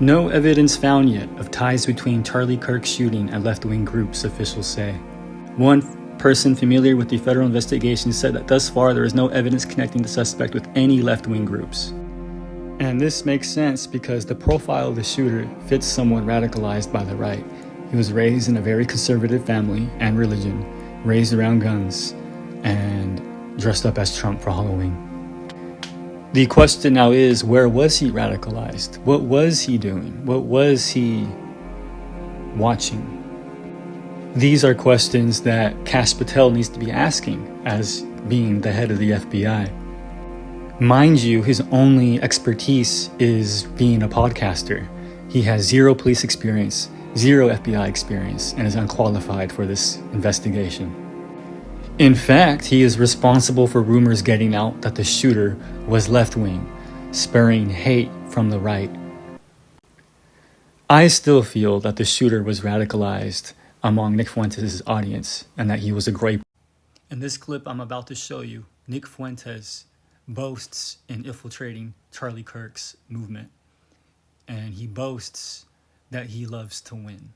No evidence found yet of ties between Charlie Kirk's shooting and left-wing groups, officials say. One person familiar with the federal investigation said that thus far there is no evidence connecting the suspect with any left-wing groups. And this makes sense because the profile of the shooter fits someone radicalized by the right. He was raised in a very conservative family and religion, raised around guns, and dressed up as Trump for Halloween. The question now is, where was he radicalized? What was he doing? What was he watching? These are questions that Kash Patel needs to be asking as being the head of the FBI. Mind you, his only expertise is being a podcaster. He has zero police experience, zero FBI experience, and is unqualified for this investigation. In fact, he is responsible for rumors getting out that the shooter was left-wing, spurring hate from the right. I still feel that the shooter was radicalized among Nick Fuentes' audience and that he was a Groyper. In this clip I'm about to show you, Nick Fuentes boasts in infiltrating Charlie Kirk's movement, and he boasts that he loves to win.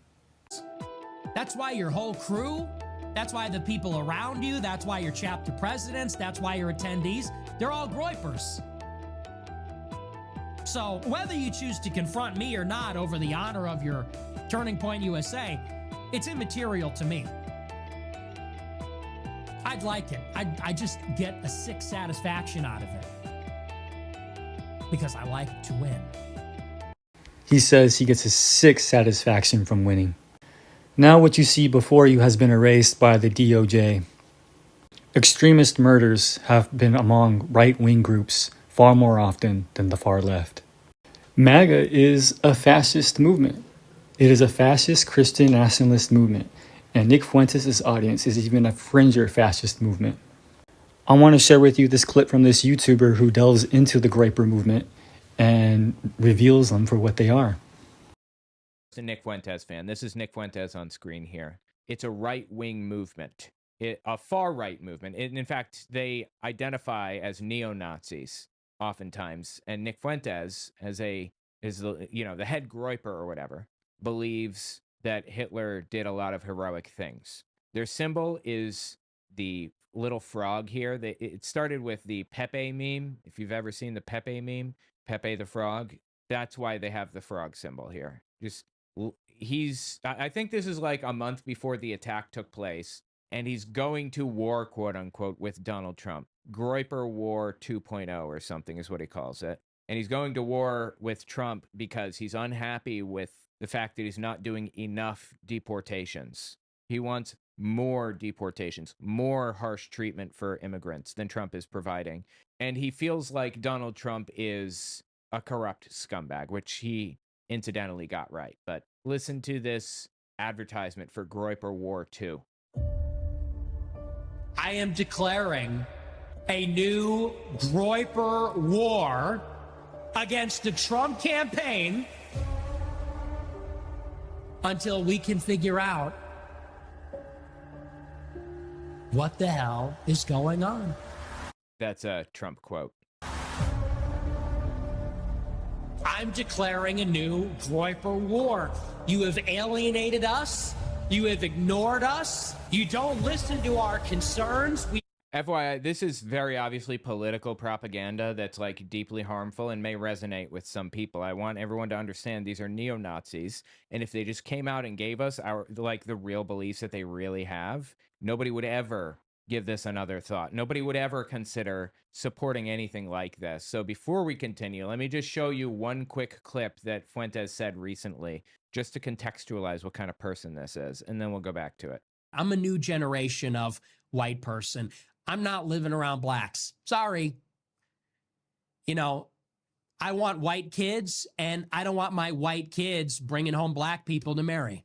That's why your whole crew, that's why the people around you, that's why your chapter presidents, that's why your attendees, they're all Groypers. So whether you choose to confront me or not over the honor of your Turning Point USA, it's immaterial to me. I'd like it. I just get a sick satisfaction out of it because I like to win. He says he gets a sick satisfaction from winning. Now what you see before you has been erased by the DOJ. Extremist murders have been among right-wing groups far more often than the far left. MAGA is a fascist movement. It is a fascist Christian nationalist movement, and Nick Fuentes' audience is even a fringer fascist movement. I want to share with you this clip from this YouTuber who delves into the Groyper movement and reveals them for what they are. A Nick Fuentes fan. This is Nick Fuentes on screen here. It's a right-wing movement, a far-right movement. In fact, they identify as neo-Nazis oftentimes, and Nick Fuentes is the head Groyper or whatever, believes that Hitler did a lot of heroic things. Their symbol is the little frog here. It started with the Pepe meme. If you've ever seen the Pepe meme, Pepe the frog, that's why they have the frog symbol here. I think this is like a month before the attack took place, and he's going to war, quote unquote, with Donald Trump. Groyper War 2.0 or something is what he calls it. And he's going to war with Trump because he's unhappy with the fact that he's not doing enough deportations. He wants more deportations, more harsh treatment for immigrants than Trump is providing. And he feels like Donald Trump is a corrupt scumbag, which he incidentally got right. But listen to this advertisement for Groyper War 2. I am declaring a new Groyper war against the Trump campaign until we can figure out what the hell is going on. That's a Trump quote. I'm declaring a new Groyper war. You have alienated us. You have ignored us. You don't listen to our concerns. FYI, this is very obviously political propaganda that's like deeply harmful and may resonate with some people. I want everyone to understand these are neo-Nazis, and if they just came out and gave us the real beliefs that they really have, nobody would ever give this another thought. Nobody would ever consider supporting anything like this. So before we continue, let me just show you one quick clip that Fuentes said recently, just to contextualize what kind of person this is, and then we'll go back to it. I'm a new generation of white person. I'm not living around blacks. Sorry. You know, I want white kids, and I don't want my white kids bringing home black people to marry.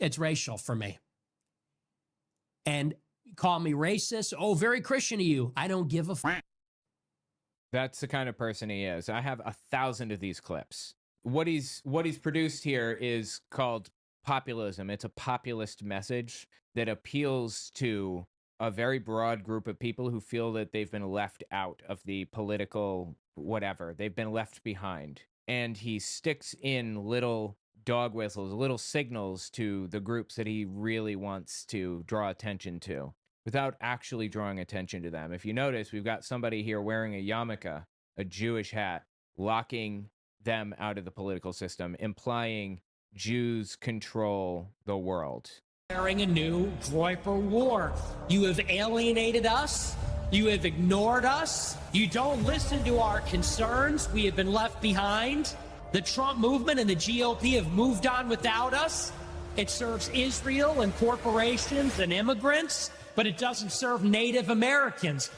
It's racial for me. And call me racist. Oh, very Christian of you. I don't give a f. That's the kind of person he is. I have 1,000 of these clips. What he's produced here is called populism. It's a populist message that appeals to a very broad group of people who feel that they've been left out of the political whatever. They've been left behind. and he sticks in little dog whistles, little signals to the groups that he really wants to draw attention to without actually drawing attention to them. If you notice, we've got somebody here wearing a yarmulke, a Jewish hat, locking them out of the political system, implying Jews control the world. Declaring a new Groyper war. You have alienated us. You have ignored us. You don't listen to our concerns. We have been left behind. The Trump movement and the GOP have moved on without us. It serves Israel and corporations and immigrants, but it doesn't serve Native Americans.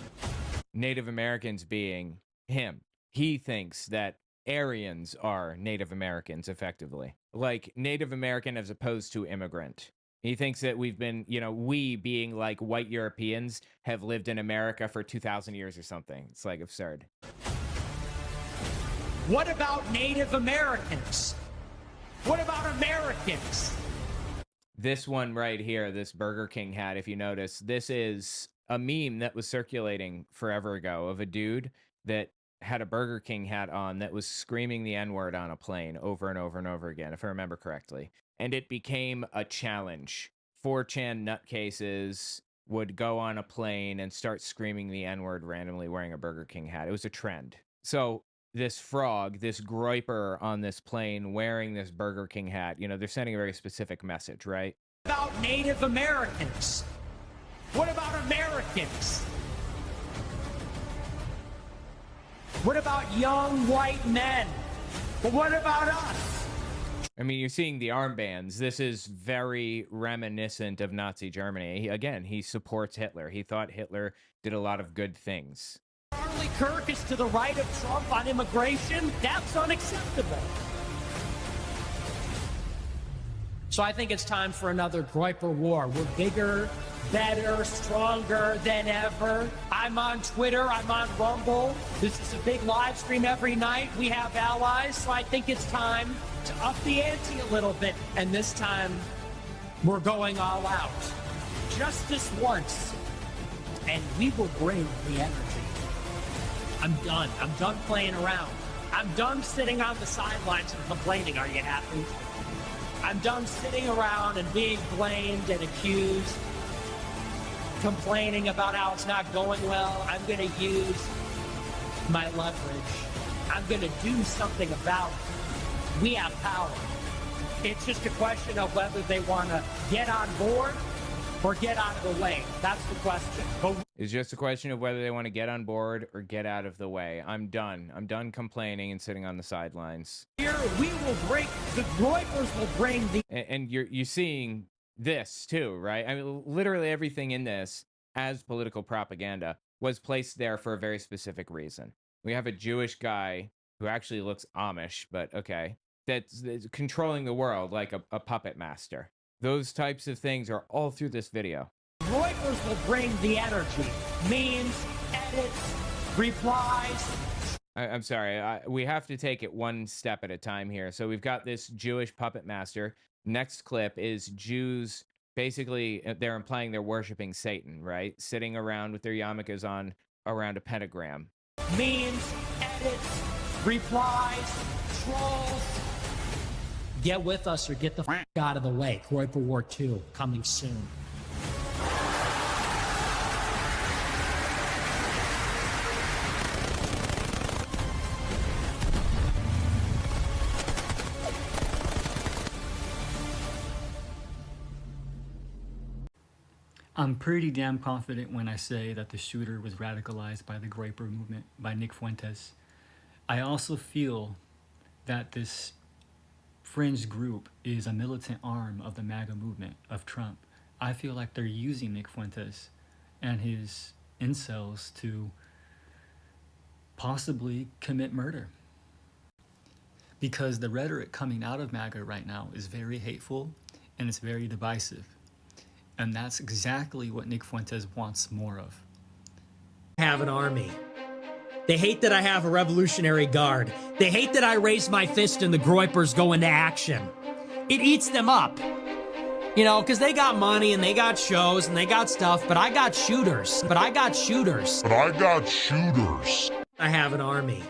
Native Americans being him. He thinks that Aryans are Native Americans, effectively. Like Native American as opposed to immigrant. He thinks that we've been, we being like white Europeans have lived in America for 2,000 years or something. It's like absurd. What about Native Americans? What about Americans? This one right here, this Burger King hat, if you notice, this is a meme that was circulating forever ago of a dude that had a Burger King hat on that was screaming the N-word on a plane over and over and over again, if I remember correctly. And it became a challenge. 4chan nutcases would go on a plane and start screaming the N-word randomly wearing a Burger King hat. It was a trend. So this frog, this Groyper on this plane wearing this Burger King hat, they're sending a very specific message, right? About Native Americans? What about Americans? What about young white men? But what about us? I mean, you're seeing the armbands. This is very reminiscent of Nazi Germany. Again, he supports Hitler. He thought Hitler did a lot of good things. Charlie Kirk is to the right of Trump on immigration. That's unacceptable. So I think it's time for another Groyper war. We're bigger, better, stronger than ever. I'm on Twitter. I'm on Rumble. This is a big live stream every night. We have allies, so I think it's time to up the ante a little bit. And this time, we're going all out. Justice once, and we will bring the energy. I'm done. I'm done playing around. I'm done sitting on the sidelines and complaining. Are you happy? I'm done sitting around and being blamed and accused, complaining about how it's not going well. I'm going to use my leverage. I'm going to do something about it. We have power. It's just a question of whether they want to get on board or get out of the way. That's the question. It's just a question of whether they want to get on board or get out of the way. I'm done. I'm done complaining and sitting on the sidelines. Here, we will break, the Groypers will bring the... And you're seeing this too, right? I mean, literally everything in this as political propaganda was placed there for a very specific reason. We have a Jewish guy who actually looks Amish, but okay, that's controlling the world like a puppet master. Those types of things are all through this video. Groypers will bring the energy. Memes, edits, replies. I'm sorry. We have to take it one step at a time here. So we've got this Jewish puppet master. Next clip is Jews. Basically, they're implying they're worshiping Satan, right? Sitting around with their yarmulkes on around a pentagram. Memes, edits, replies, trolls. Get with us or get the f out of the way. Groyper War 2 coming soon. I'm pretty damn confident when I say that the shooter was radicalized by the Groyper movement by Nick Fuentes. I also feel that this fringe group is a militant arm of the MAGA movement of Trump. I feel like they're using Nick Fuentes and his incels to possibly commit murder. Because the rhetoric coming out of MAGA right now is very hateful and it's very divisive. And that's exactly what Nick Fuentes wants more of. Have an army. They hate that I have a Revolutionary Guard. They hate that I raise my fist and the Groypers go into action. It eats them up. Because they got money and they got shows and they got stuff, but I got shooters. I have an army.